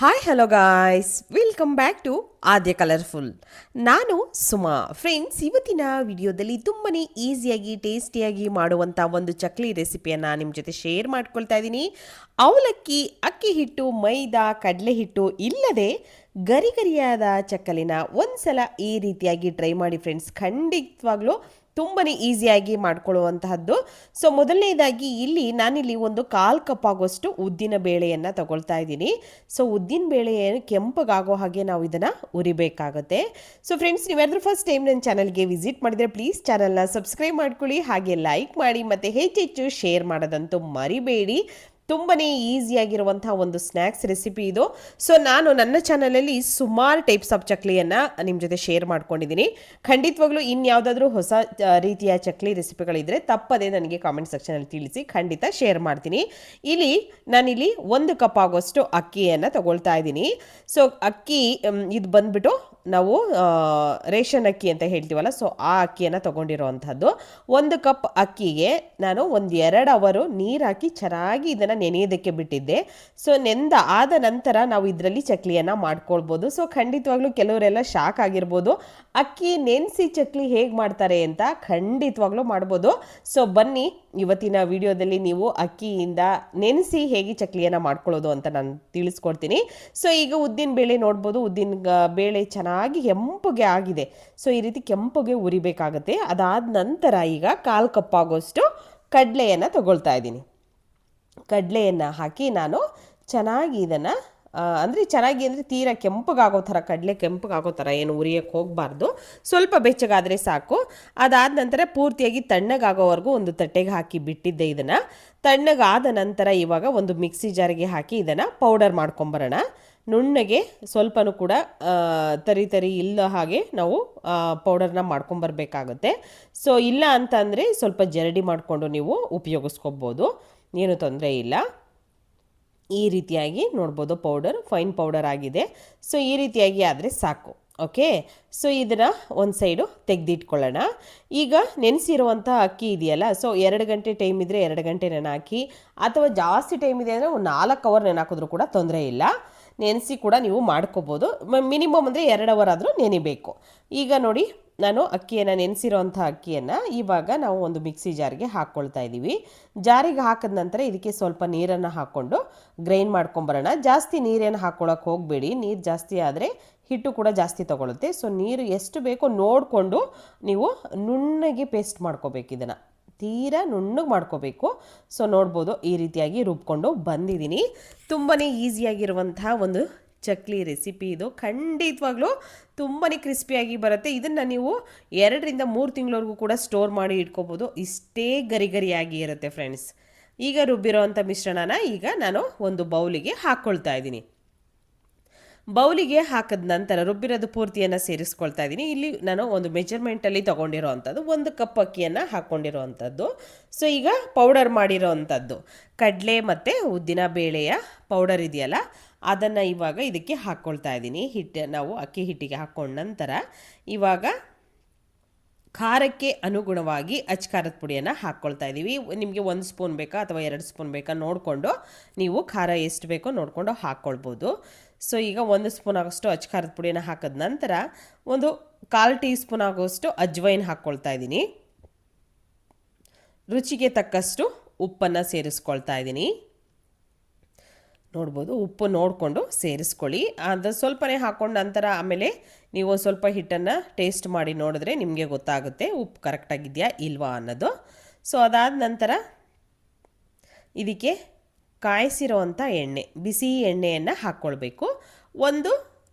Hi hello guys, welcome back to Aadya colourful. ನಾನು Suma. Friends, ಇವತ್ತಿನ ವಿಡಿಯೋದಲ್ಲಿ ತುಂಬಾ ಈಸಿಯಾಗಿ ಟೇಸ್ಟಿಯಾಗಿ ಮಾಡುವಂಥ ಒಂದು ಚಕ್ಲಿ ರೆಸಿಪಿಯನ್ನು ನಿಮ್ಮ ಜೊತೆ ಶೇರ್ ಮಾಡ್ಕೊಳ್ತಾ ಇದ್ದೀನಿ. ಅವಲಕ್ಕಿ, ಅಕ್ಕಿ ಹಿಟ್ಟು, ಮೈದಾ, ಕಡಲೆ ಹಿಟ್ಟು ಇಲ್ಲದೆ ಗರಿಗರಿಯಾದ ಚಕ್ಕಲಿನ ಒಂದ್ಸಲ ಈ ರೀತಿಯಾಗಿ ಟ್ರೈ ಮಾಡಿ ಫ್ರೆಂಡ್ಸ್. ಖಂಡಿತವಾಗ್ಲೂ ತುಂಬಾ ಈಸಿಯಾಗಿ ಮಾಡ್ಕೊಳ್ಳುವಂತಹದ್ದು. ಸೊ ಮೊದಲನೇದಾಗಿ ನಾನಿಲ್ಲಿ ಒಂದು 1/4 ಕಪ್ ಆಗೋಷ್ಟು ಉದ್ದಿನ ಬೇಳೆಯನ್ನು ತಗೊಳ್ತಾ ಇದ್ದೀನಿ. ಸೊ ಉದ್ದಿನ ಬೇಳೆ ಕೆಂಪಗಾಗೋ ಹಾಗೆ ನಾವು ಇದನ್ನು ಉರಿಬೇಕಾಗುತ್ತೆ. ಸೊ ಫ್ರೆಂಡ್ಸ್, ನೀವ್ಯಾದ್ರೂ ಫಸ್ಟ್ ಟೈಮ್ ನನ್ನ ಚಾನಲ್ಗೆ ವಿಸಿಟ್ ಮಾಡಿದರೆ ಪ್ಲೀಸ್ ಚಾನಲ್ನ ಸಬ್ಸ್ಕ್ರೈಬ್ ಮಾಡ್ಕೊಳ್ಳಿ, ಹಾಗೆ ಲೈಕ್ ಮಾಡಿ, ಮತ್ತು ಹೆಚ್ಚೆಚ್ಚು ಶೇರ್ ಮಾಡೋದಂತೂ ಮರಿಬೇಡಿ. ತುಂಬಾ ಈಸಿಯಾಗಿರುವಂಥ ಒಂದು ಸ್ನ್ಯಾಕ್ಸ್ ರೆಸಿಪಿ ಇದು. ಸೊ ನಾನು ನನ್ನ ಚಾನಲಲ್ಲಿ ಸುಮಾರು ಟೈಪ್ಸ್ ಆಫ್ ಚಕ್ಲಿಯನ್ನು ನಿಮ್ಮ ಜೊತೆ ಶೇರ್ ಮಾಡ್ಕೊಂಡಿದ್ದೀನಿ. ಖಂಡಿತವಾಗ್ಲೂ ಇನ್ಯಾವುದಾದ್ರೂ ಹೊಸ ರೀತಿಯ ಚಕ್ಲಿ ರೆಸಿಪಿಗಳಿದ್ದರೆ ತಪ್ಪದೇ ನನಗೆ ಕಾಮೆಂಟ್ ಸೆಕ್ಷನಲ್ಲಿ ತಿಳಿಸಿ, ಖಂಡಿತ ಶೇರ್ ಮಾಡ್ತೀನಿ. ನಾನಿಲ್ಲಿ 1 ಕಪ್ ಆಗೋಷ್ಟು ಅಕ್ಕಿಯನ್ನು ತಗೊಳ್ತಾ ಇದ್ದೀನಿ. ಸೊ ಅಕ್ಕಿ ಇದು ಬಂದ್ಬಿಟ್ಟು ನಾವು ರೇಷನ್ ಅಕ್ಕಿ ಅಂತ ಹೇಳ್ತೀವಲ್ಲ, ಸೊ ಆ ಅಕ್ಕಿಯನ್ನು ತೊಗೊಂಡಿರೋವಂಥದ್ದು. 1 ಕಪ್ ಅಕ್ಕಿಗೆ ನಾನು 1-2 ಅವರ್ ನೀರು ಹಾಕಿ ಚೆನ್ನಾಗಿ ಇದನ್ನು ನೆನೆಯೋದಕ್ಕೆ ಬಿಟ್ಟಿದ್ದೆ. ಸೊ ಆದ ನಂತರ ನಾವು ಇದರಲ್ಲಿ ಚಕ್ಲಿಯನ್ನು ಮಾಡ್ಕೊಳ್ಬೋದು. ಸೊ ಖಂಡಿತವಾಗ್ಲೂ ಕೆಲವರೆಲ್ಲ ಶಾಕ್ ಆಗಿರ್ಬೋದು, ಅಕ್ಕಿ ನೆನೆಸಿ ಚಕ್ಲಿ ಹೇಗೆ ಮಾಡ್ತಾರೆ ಅಂತ. ಖಂಡಿತವಾಗ್ಲೂ ಮಾಡ್ಬೋದು. ಸೊ ಬನ್ನಿ, ಇವತ್ತಿನ ವಿಡಿಯೋದಲ್ಲಿ ನೀವು ಅಕ್ಕಿಯಿಂದ ನೆನೆಸಿ ಹೇಗೆ ಚಕ್ಲಿಯನ್ನು ಮಾಡ್ಕೊಳ್ಳೋದು ಅಂತ ನಾನು ತಿಳಿಸ್ಕೊಡ್ತೀನಿ. ಸೊ ಈಗ ಉದ್ದಿನ ಬೇಳೆ ನೋಡ್ಬೋದು, ಉದ್ದಿನ ಬೇಳೆ ಚೆನ್ನಾಗಿ ಕೆಂಪಗೆ ಆಗಿದೆ. ಸೊ ಈ ರೀತಿ ಕೆಂಪಗೆ ಉರಿಬೇಕಾಗುತ್ತೆ. ಅದಾದ ನಂತರ ಈಗ 1/4 ಕಪ್ ಆಗೋಷ್ಟು ಕಡಲೆಯನ್ನು ತಗೊಳ್ತಾ ಇದ್ದೀನಿ. ಕಡಲೆಯನ್ನು ಹಾಕಿ ನಾನು ಚೆನ್ನಾಗಿ ಇದನ್ನು ಚೆನ್ನಾಗಿ ತೀರಾ ಕೆಂಪಗಾಗೋ ಥರ, ಕಡಲೆ ಕೆಂಪಗಾಗೋ ಥರ ಏನು ಉರಿಯೋಕ್ಕೆ ಹೋಗಬಾರ್ದು. ಸ್ವಲ್ಪ ಬೆಚ್ಚಗಾದರೆ ಸಾಕು. ಅದಾದ ನಂತರ ಪೂರ್ತಿಯಾಗಿ ತಣ್ಣಗಾಗೋವರೆಗೂ ಒಂದು ತಟ್ಟೆಗೆ ಹಾಕಿ ಬಿಟ್ಟಿದ್ದೆ. ಇದನ್ನು ತಣ್ಣಗಾದ ನಂತರ ಇವಾಗ ಒಂದು ಮಿಕ್ಸಿ ಜಾರಿಗೆ ಹಾಕಿ ಇದನ್ನು ಪೌಡರ್ ಮಾಡ್ಕೊಂಬರೋಣ. ನುಣ್ಣಗೆ ಸ್ವಲ್ಪನೂ ಕೂಡ ತರಿ ಇಲ್ಲ ಹಾಗೆ ನಾವು ಪೌಡರ್ನ ಮಾಡ್ಕೊಂಬರ್ಬೇಕಾಗುತ್ತೆ. ಸೊ ಇಲ್ಲ ಅಂತಂದರೆ ಸ್ವಲ್ಪ ಜರಡಿ ಮಾಡಿಕೊಂಡು ನೀವು ಉಪಯೋಗಿಸ್ಕೊಬೋದು, ಏನು ತೊಂದರೆ ಇಲ್ಲ. ಈ ರೀತಿಯಾಗಿ ನೋಡ್ಬೋದು, ಫೈನ್ ಪೌಡರ್ ಆಗಿದೆ. ಸೊ ಈ ರೀತಿಯಾಗಿ ಆದರೆ ಸಾಕು. ಓಕೆ, ಸೊ ಇದನ್ನು ಒಂದು ಸೈಡು ತೆಗೆದಿಟ್ಕೊಳ್ಳೋಣ. ಈಗ ನೆನೆಸಿರುವಂಥ ಅಕ್ಕಿ ಇದೆಯಲ್ಲ, ಸೊ 2 ಗಂಟೆ ಟೈಮ್ ಇದ್ದರೆ 2 ಗಂಟೆ ನೆನೆಹಾಕಿ, ಅಥವಾ ಜಾಸ್ತಿ ಟೈಮ್ ಇದೆ ಅಂದರೆ ಒಂದು 4 ಅವರ್ ನೆನೆಹಾಕಿದ್ರೂ ಕೂಡ ತೊಂದರೆ ಇಲ್ಲ. ನೆನೆಸಿ ಕೂಡ ನೀವು ಮಾಡ್ಕೋಬೋದು. ಮಿನಿಮಮ್ ಅಂದರೆ 2 ಅವರ್ ಆದರೂ ನೆನೆಬೇಕು. ಈಗ ನೋಡಿ, ನಾನು ಅಕ್ಕಿಯನ್ನು ನೆನೆಸಿರೋವಂಥ ಅಕ್ಕಿಯನ್ನು ಇವಾಗ ನಾವು ಒಂದು ಮಿಕ್ಸಿ ಜಾರಿಗೆ ಹಾಕ್ಕೊಳ್ತಾ ಇದ್ದೀವಿ. ಜಾರಿಗೆ ಹಾಕಿದ ನಂತರ ಇದಕ್ಕೆ ಸ್ವಲ್ಪ ನೀರನ್ನು ಹಾಕ್ಕೊಂಡು ಗ್ರೈಂಡ್ ಮಾಡ್ಕೊಂಬರೋಣ. ಜಾಸ್ತಿ ನೀರೇನು ಹಾಕ್ಕೊಳಕ್ಕೆ ಹೋಗಬೇಡಿ, ನೀರು ಜಾಸ್ತಿ ಆದರೆ ಹಿಟ್ಟು ಕೂಡ ಜಾಸ್ತಿ ತೊಗೊಳುತ್ತೆ. ಸೊ ನೀರು ಎಷ್ಟು ಬೇಕೋ ನೋಡಿಕೊಂಡು ನೀವು ನುಣ್ಣಗೆ ಪೇಸ್ಟ್ ಮಾಡ್ಕೋಬೇಕು. ಇದನ್ನು ತೀರಾ ನುಣ್ಣಗೆ ಮಾಡ್ಕೋಬೇಕು. ಸೊ ನೋಡ್ಬೋದು, ಈ ರೀತಿಯಾಗಿ ರುಬ್ಕೊಂಡು ಬಂದಿದ್ದೀನಿ. ತುಂಬಾ ಈಸಿಯಾಗಿರುವಂಥ ಒಂದು ಚಕ್ಲಿ ರೆಸಿಪಿ ಇದು. ಖಂಡಿತವಾಗ್ಲೂ ತುಂಬಾ ಕ್ರಿಸ್ಪಿಯಾಗಿ ಬರುತ್ತೆ. ಇದನ್ನು ನೀವು 2-3 ತಿಂಗಳವರೆಗೂ ಕೂಡ ಸ್ಟೋರ್ ಮಾಡಿ ಇಟ್ಕೋಬೋದು. ಇಷ್ಟೇ ಗರಿಗರಿಯಾಗಿ ಇರುತ್ತೆ ಫ್ರೆಂಡ್ಸ್. ಈಗ ರುಬ್ಬಿರೋವಂಥ ಮಿಶ್ರಣನ ಈಗ ನಾನು ಒಂದು ಬೌಲಿಗೆ ಹಾಕ್ಕೊಳ್ತಾ ಇದ್ದೀನಿ. ಬೌಲಿಗೆ ಹಾಕಿದ ನಂತರ ರುಬ್ಬಿರೋದು ಪೂರ್ತಿಯನ್ನು ಸೇರಿಸ್ಕೊಳ್ತಾ ಇದ್ದೀನಿ. ಇಲ್ಲಿ ನಾನು ಒಂದು ಮೆಜರ್ಮೆಂಟಲ್ಲಿ ತೊಗೊಂಡಿರೋ ಅಂಥದ್ದು 1 ಕಪ್ ಅಕ್ಕಿಯನ್ನು ಹಾಕ್ಕೊಂಡಿರೋ ಅಂಥದ್ದು. ಸೊ ಈಗ ಪೌಡರ್ ಮಾಡಿರೋ ಅಂಥದ್ದು ಕಡಲೆ ಮತ್ತು ಉದ್ದಿನ ಬೇಳೆಯ ಪೌಡರ್ ಇದೆಯಲ್ಲ, ಅದನ್ನು ಇವಾಗ ಇದಕ್ಕೆ ಹಾಕ್ಕೊಳ್ತಾ ಇದ್ದೀನಿ. ನಾವು ಅಕ್ಕಿ ಹಿಟ್ಟಿಗೆ ಹಾಕ್ಕೊಂಡ ನಂತರ ಇವಾಗ ಖಾರಕ್ಕೆ ಅನುಗುಣವಾಗಿ ಖಾರದ ಪುಡಿಯನ್ನು ಹಾಕ್ಕೊಳ್ತಾ ಇದ್ದೀವಿ. ನಿಮಗೆ 1 ಸ್ಪೂನ್ ಬೇಕಾ ಅಥವಾ 2 ಸ್ಪೂನ್ ಬೇಕಾ ನೋಡಿಕೊಂಡು ನೀವು ಖಾರ ಎಷ್ಟು ಬೇಕೋ ನೋಡಿಕೊಂಡು ಹಾಕ್ಕೊಳ್ಬೋದು. ಸೊ ಈಗ 1 ಸ್ಪೂನ್ ಆಗೋಷ್ಟು ಖಾರದ ಪುಡಿಯನ್ನು ಹಾಕಿದ ನಂತರ ಒಂದು 1/4 ಟೀ ಸ್ಪೂನ್ ಆಗೋಷ್ಟು ಅಜ್ವೈನ್ ಹಾಕ್ಕೊಳ್ತಾ ಇದ್ದೀನಿ. ರುಚಿಗೆ ತಕ್ಕಷ್ಟು ಉಪ್ಪನ್ನು ಸೇರಿಸ್ಕೊಳ್ತಾ ಇದ್ದೀನಿ. ನೋಡ್ಬೋದು, ಉಪ್ಪು ನೋಡಿಕೊಂಡು ಸೇರಿಸ್ಕೊಳ್ಳಿ. ಅದು ಸ್ವಲ್ಪನೇ ಹಾಕ್ಕೊಂಡು ನಂತರ ಆಮೇಲೆ ನೀವು ಸ್ವಲ್ಪ ಹಿಟ್ಟನ್ನು ಟೇಸ್ಟ್ ಮಾಡಿ ನೋಡಿದ್ರೆ ನಿಮಗೆ ಗೊತ್ತಾಗುತ್ತೆ ಉಪ್ಪು ಕರೆಕ್ಟಾಗಿದೆಯಾ ಇಲ್ವಾ ಅನ್ನೋದು. ಸೊ ಅದಾದ ನಂತರ ಇದಕ್ಕೆ ಕಾಯಿಸಿರೋವಂಥ ಎಣ್ಣೆ, ಬಿಸಿ ಎಣ್ಣೆಯನ್ನು ಹಾಕ್ಕೊಳ್ಬೇಕು. 1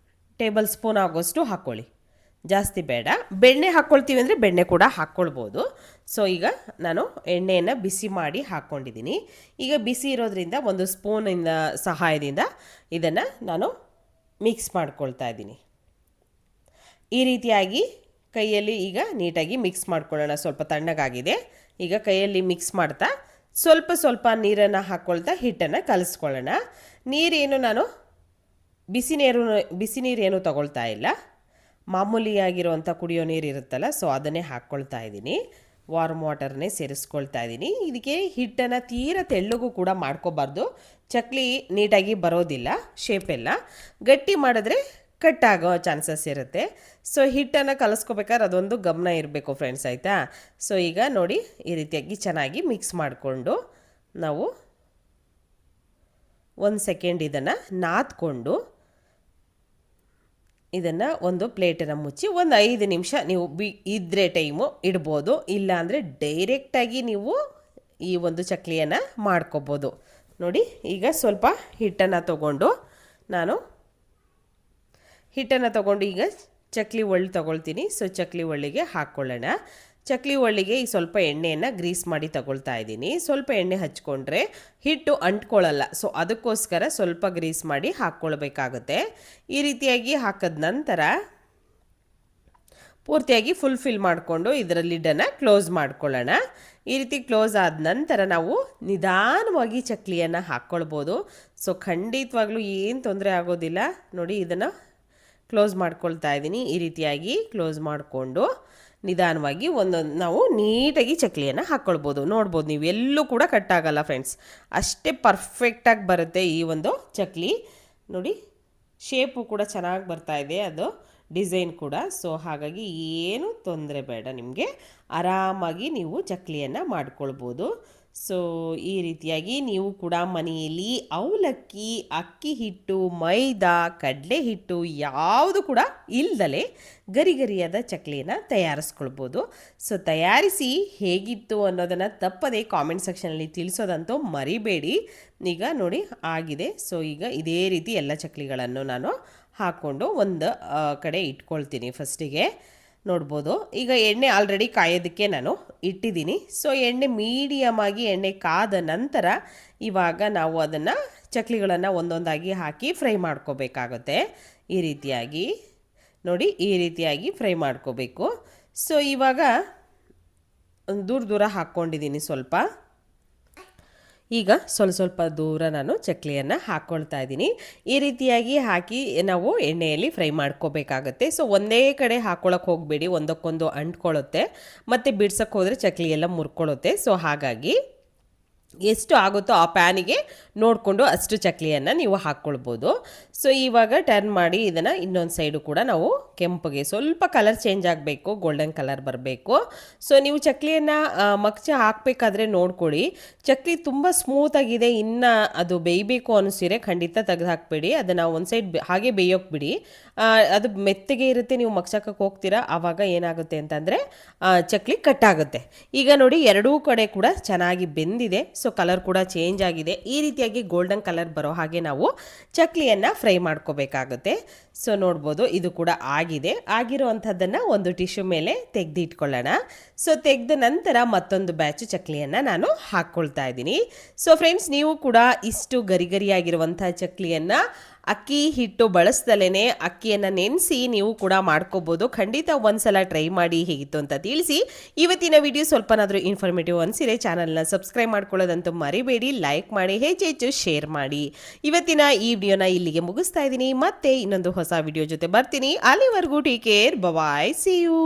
ಟೇಬಲ್ ಸ್ಪೂನ್ ಆಗೋಷ್ಟು ಹಾಕ್ಕೊಳ್ಳಿ, ಜಾಸ್ತಿ ಬೇಡ. ಬೆಣ್ಣೆ ಹಾಕ್ಕೊಳ್ತೀವಿ ಅಂದರೆ ಬೆಣ್ಣೆ ಕೂಡ ಹಾಕ್ಕೊಳ್ಬೋದು. ಸೊ ಈಗ ನಾನು ಎಣ್ಣೆಯನ್ನು ಬಿಸಿ ಮಾಡಿ ಹಾಕ್ಕೊಂಡಿದ್ದೀನಿ. ಈಗ ಬಿಸಿ ಇರೋದ್ರಿಂದ 1 ಸ್ಪೂನಿಂದ ಸಹಾಯದಿಂದ ಇದನ್ನು ನಾನು ಮಿಕ್ಸ್ ಮಾಡ್ಕೊಳ್ತಾ ಇದ್ದೀನಿ. ಈ ರೀತಿಯಾಗಿ ಕೈಯಲ್ಲಿ ಈಗ ನೀಟಾಗಿ ಮಿಕ್ಸ್ ಮಾಡ್ಕೊಳ್ಳೋಣ. ಸ್ವಲ್ಪ ತಣ್ಣಗಾಗಿದೆ. ಈಗ ಕೈಯಲ್ಲಿ ಮಿಕ್ಸ್ ಮಾಡ್ತಾ ಸ್ವಲ್ಪ ನೀರನ್ನು ಹಾಕ್ಕೊಳ್ತಾ ಹಿಟ್ಟನ್ನು ಕಲಿಸ್ಕೊಳ್ಳೋಣ. ನೀರೇನು ನಾನು ಬಿಸಿ ನೀರೇನು ತಗೊಳ್ತಾ ಇಲ್ಲ, ಮಾಮೂಲಿಯಾಗಿರುವಂಥ ಕುಡಿಯೋ ನೀರು ಇರುತ್ತಲ್ಲ, ಸೊ ಅದನ್ನೇ ಹಾಕ್ಕೊಳ್ತಾ ಇದ್ದೀನಿ. ವಾರ್ಮ್ ವಾಟರ್ನೇ ಸೇರಿಸ್ಕೊಳ್ತಾ ಇದ್ದೀನಿ. ಇದಕ್ಕೆ ಹಿಟ್ಟನ್ನು ತೀರ ತೆಳ್ಳಗೂ ಕೂಡ ಮಾಡ್ಕೋಬಾರ್ದು, ಚಕ್ಲಿ ನೀಟಾಗಿ ಬರೋದಿಲ್ಲ, ಶೇಪೆಲ್ಲ ಗಟ್ಟಿ ಮಾಡಿದ್ರೆ ಕಟ್ಟಾಗೋ ಚಾನ್ಸಸ್ ಇರುತ್ತೆ. ಸೊ ಹಿಟ್ಟನ್ನು ಕಲಿಸ್ಕೋಬೇಕಾದ್ರೆ ಅದೊಂದು ಗಮನ ಇರಬೇಕು ಫ್ರೆಂಡ್ಸ್, ಆಯಿತಾ. ಸೊ ಈಗ ನೋಡಿ ಈ ರೀತಿಯಾಗಿ ಚೆನ್ನಾಗಿ ಮಿಕ್ಸ್ ಮಾಡಿಕೊಂಡು ನಾವು 1 ಸೆಕೆಂಡ್ ಇದನ್ನು ನಾದ್ಕೊಂಡು ಇದನ್ನು ಒಂದು ಪ್ಲೇಟನ್ನು ಮುಚ್ಚಿ ಒಂದು 5 ನಿಮಿಷ ನೀವು ಇದ್ದರೆ ಟೈಮು ಇಡ್ಬೋದು, ಇಲ್ಲಾಂದರೆ ಡೈರೆಕ್ಟಾಗಿ ನೀವು ಈ ಒಂದು ಚಕ್ಲಿಯನ್ನು ಮಾಡ್ಕೋಬೋದು. ನೋಡಿ ಈಗ ಸ್ವಲ್ಪ ಹಿಟ್ಟನ್ನು ತಗೊಂಡು ಈಗ ಚಕ್ಲಿ ಒಳ್ಳಿ ತೊಗೊಳ್ತೀನಿ. ಸೊ ಚಕ್ಲಿ ಒಳ್ಳಿಗೆ ಹಾಕ್ಕೊಳ್ಳೋಣ. ಚಕ್ಲಿ ಒಳ್ಳಿಗೆ ಈ ಸ್ವಲ್ಪ ಎಣ್ಣೆಯನ್ನು ಗ್ರೀಸ್ ಮಾಡಿ ತಗೊಳ್ತಾ ಇದ್ದೀನಿ. ಸ್ವಲ್ಪ ಎಣ್ಣೆ ಹಚ್ಕೊಂಡ್ರೆ ಹಿಟ್ಟು ಅಂಟ್ಕೊಳ್ಳಲ್ಲ, ಸೊ ಅದಕ್ಕೋಸ್ಕರ ಸ್ವಲ್ಪ ಗ್ರೀಸ್ ಮಾಡಿ ಹಾಕ್ಕೊಳ್ಬೇಕಾಗುತ್ತೆ. ಈ ರೀತಿಯಾಗಿ ಹಾಕಿದ ನಂತರ ಪೂರ್ತಿಯಾಗಿ ಫಿಲ್ ಮಾಡಿಕೊಂಡು ಇದರ ಲಿಡ್ಡನ್ನು ಕ್ಲೋಸ್ ಮಾಡ್ಕೊಳ್ಳೋಣ. ಈ ರೀತಿ ಕ್ಲೋಸ್ ಆದ ನಂತರ ನಾವು ನಿಧಾನವಾಗಿ ಚಕ್ಲಿಯನ್ನು ಹಾಕ್ಕೊಳ್ಬೋದು. ಸೊ ಖಂಡಿತವಾಗ್ಲೂ ಏನು ತೊಂದರೆ ಆಗೋದಿಲ್ಲ. ನೋಡಿ ಇದನ್ನು ಕ್ಲೋಸ್ ಮಾಡ್ಕೊಳ್ತಾ ಇದ್ದೀನಿ. ಈ ರೀತಿಯಾಗಿ ಕ್ಲೋಸ್ ಮಾಡಿಕೊಂಡು ನಿಧಾನವಾಗಿ ನಾವು ನೀಟಾಗಿ ಚಕ್ಲಿಯನ್ನು ಹಾಕ್ಕೊಳ್ಬೋದು. ನೋಡ್ಬೋದು ನೀವು, ಎಲ್ಲೂ ಕೂಡ ಕಟ್ಟಾಗಲ್ಲ ಫ್ರೆಂಡ್ಸ್, ಅಷ್ಟೇ ಪರ್ಫೆಕ್ಟಾಗಿ ಬರುತ್ತೆ ಈ ಒಂದು ಚಕ್ಲಿ. ನೋಡಿ ಶೇಪು ಕೂಡ ಚೆನ್ನಾಗಿ ಬರ್ತಾ ಇದೆ, ಅದು ಡಿಸೈನ್ ಕೂಡ. ಸೊ ಹಾಗಾಗಿ ಏನು ತೊಂದರೆ ಬೇಡ, ನಿಮಗೆ ಆರಾಮಾಗಿ ನೀವು ಚಕ್ಲಿಯನ್ನು ಮಾಡ್ಕೊಳ್ಬೋದು. ಸೊ ಈ ರೀತಿಯಾಗಿ ನೀವು ಕೂಡ ಮನೆಯಲ್ಲಿ ಅವಲಕ್ಕಿ, ಅಕ್ಕಿ ಹಿಟ್ಟು, ಮೈದಾ, ಕಡಲೆ ಹಿಟ್ಟು ಯಾವುದು ಕೂಡ ಇಲ್ದಲೆ ಗರಿಗರಿಯಾದ ಚಕ್ಲಿಯನ್ನು ತಯಾರಿಸ್ಕೊಳ್ಬೋದು. ಸೊ ತಯಾರಿಸಿ ಹೇಗಿತ್ತು ಅನ್ನೋದನ್ನು ತಪ್ಪದೆ ಕಾಮೆಂಟ್ ಸೆಕ್ಷನಲ್ಲಿ ತಿಳಿಸೋದಂತೂ ಮರಿಬೇಡಿ. ಈಗ ನೋಡಿ ಆಗಿದೆ. ಸೊ ಈಗ ಇದೇ ರೀತಿ ಎಲ್ಲ ಚಕ್ಲಿಗಳನ್ನು ನಾನು ಹಾಕ್ಕೊಂಡು ಒಂದು ಕಡೆ ಇಟ್ಕೊಳ್ತೀನಿ ಫಸ್ಟಿಗೆ. ನೋಡ್ಬೋದು ಈಗ ಎಣ್ಣೆ ಆಲ್ರೆಡಿ ಕಾಯೋದಕ್ಕೆ ನಾನು ಇಟ್ಟಿದ್ದೀನಿ. ಸೊ ಎಣ್ಣೆ ಮೀಡಿಯಮ್ ಆಗಿ ಎಣ್ಣೆ ಕಾದ ನಂತರ ಇವಾಗ ನಾವು ಅದನ್ನು ಚಕ್ಲಿಗಳನ್ನು ಒಂದೊಂದಾಗಿ ಹಾಕಿ ಫ್ರೈ ಮಾಡ್ಕೋಬೇಕಾಗುತ್ತೆ. ಈ ರೀತಿಯಾಗಿ ನೋಡಿ, ಈ ರೀತಿಯಾಗಿ ಫ್ರೈ ಮಾಡ್ಕೋಬೇಕು. ಸೊ ಇವಾಗ ದೂರ ಹಾಕ್ಕೊಂಡಿದ್ದೀನಿ ಸ್ವಲ್ಪ. ಈಗ ಸ್ವಲ್ಪ ದೂರ ನಾನು ಚಕ್ಲಿಯನ್ನು ಹಾಕ್ಕೊಳ್ತಾ ಇದ್ದೀನಿ. ಈ ರೀತಿಯಾಗಿ ಹಾಕಿ ನಾವು ಎಣ್ಣೆಯಲ್ಲಿ ಫ್ರೈ ಮಾಡ್ಕೋಬೇಕಾಗತ್ತೆ. ಸೊ ಒಂದೇ ಕಡೆ ಹಾಕ್ಕೊಳಕ್ಕೆ ಹೋಗಬೇಡಿ, ಒಂದಕ್ಕೊಂದು ಅಂಟ್ಕೊಳ್ಳುತ್ತೆ, ಮತ್ತು ಬಿಡ್ಸಕ್ಕೆ ಹೋದರೆ ಚಕ್ಲಿ ಎಲ್ಲ ಮುರ್ಕೊಳ್ಳುತ್ತೆ. ಸೊ ಹಾಗಾಗಿ ಎಷ್ಟು ಆಗುತ್ತೋ ಆ ಪ್ಯಾನಿಗೆ ನೋಡಿಕೊಂಡು ಅಷ್ಟು ಚಕ್ಲಿಯನ್ನು ನೀವು ಹಾಕ್ಕೊಳ್ಬೋದು. ಸೊ ಇವಾಗ ಟರ್ನ್ ಮಾಡಿ ಇದನ್ನು ಇನ್ನೊಂದು ಸೈಡು ಕೂಡ ನಾವು ಕೆಂಪಗೆ ಸ್ವಲ್ಪ ಕಲರ್ ಚೇಂಜ್ ಆಗಬೇಕು, ಗೋಲ್ಡನ್ ಕಲರ್ ಬರಬೇಕು. ಸೊ ನೀವು ಚಕ್ಲಿಯನ್ನು ಮಗ್ಚ ಹಾಕಬೇಕಾದ್ರೆ ನೋಡ್ಕೊಳ್ಳಿ, ಚಕ್ಲಿ ತುಂಬ ಸ್ಮೂತಾಗಿದೆ, ಇನ್ನು ಅದು ಬೇಯಬೇಕು ಅನಿಸಿದ್ರೆ ಖಂಡಿತ ತೆಗೆದು ಹಾಕಬೇಡಿ, ಅದನ್ನು ಒಂದು ಸೈಡ್ ಹಾಗೆ ಬೇಯೋಕೆ ಬಿಡಿ. ಅದು ಮೆತ್ತಗೆ ಇರುತ್ತೆ, ನೀವು ಮಗ್ಚಕ್ಕೆ ಹೋಗ್ತೀರಾ, ಆವಾಗ ಏನಾಗುತ್ತೆ ಅಂತಂದರೆ ಚಕ್ಲಿ ಕಟ್ಟಾಗುತ್ತೆ. ಈಗ ನೋಡಿ ಎರಡೂ ಕಡೆ ಕೂಡ ಚೆನ್ನಾಗಿ ಬೆಂದಿದೆ. ಸೊ ಕಲರ್ ಕೂಡ ಚೇಂಜ್ ಆಗಿದೆ. ಈ ರೀತಿಯಾಗಿ ಗೋಲ್ಡನ್ ಕಲರ್ ಬರೋ ಹಾಗೆ ನಾವು ಚಕ್ಲಿಯನ್ನು ಫ್ರೈ ಮಾಡ್ಕೋಬೇಕಾಗುತ್ತೆ. ಸೊ ನೋಡ್ಬೋದು ಇದು ಕೂಡ ಆಗಿದೆ. ಆಗಿರುವಂಥದ್ದನ್ನು ಒಂದು ಟಿಶ್ಯೂ ಮೇಲೆ ತೆಗೆದಿಟ್ಕೊಳ್ಳೋಣ. ಸೊ ತೆಗೆದ ನಂತರ ಮತ್ತೊಂದು ಬ್ಯಾಚ್ ಚಕ್ಲಿಯನ್ನು ನಾನು ಹಾಕ್ಕೊಳ್ತಾ ಇದ್ದೀನಿ. ಸೊ ಫ್ರೆಂಡ್ಸ್, ನೀವು ಕೂಡ ಇಷ್ಟು ಗರಿಗರಿಯಾಗಿರುವಂಥ ಚಕ್ಲಿಯನ್ನು ಅಕ್ಕಿ ಹಿಟ್ಟು ಬಳಸ್ದಲೇ ಅಕ್ಕಿಯನ್ನು ನೆನೆಸಿ ನೀವು ಕೂಡ ಮಾಡ್ಕೋಬೋದು. ಖಂಡಿತ ಒಂದ್ಸಲ ಟ್ರೈ ಮಾಡಿ ಹೇಗಿತ್ತು ಅಂತ ತಿಳಿಸಿ. ಇವತ್ತಿನ ವಿಡಿಯೋ ಸ್ವಲ್ಪನಾದರೂ ಇನ್ಫಾರ್ಮೇಟಿವ್ ಅನಿಸಿದರೆ ಚಾನಲ್ನ ಸಬ್ಸ್ಕ್ರೈಬ್ ಮಾಡ್ಕೊಳ್ಳೋದಂತೂ ಮರಿಬೇಡಿ, ಲೈಕ್ ಮಾಡಿ, ಹೆಚ್ಚು ಶೇರ್ ಮಾಡಿ. ಇವತ್ತಿನ ಈ ವಿಡಿಯೋನ ಇಲ್ಲಿಗೆ ಮುಗಿಸ್ತಾ ಇದ್ದೀನಿ. ಮತ್ತೆ ಇನ್ನೊಂದು ಹೊಸ ವಿಡಿಯೋ ಜೊತೆ ಬರ್ತೀನಿ. ಅಲ್ಲಿವರೆಗೂ take care, bye, see you.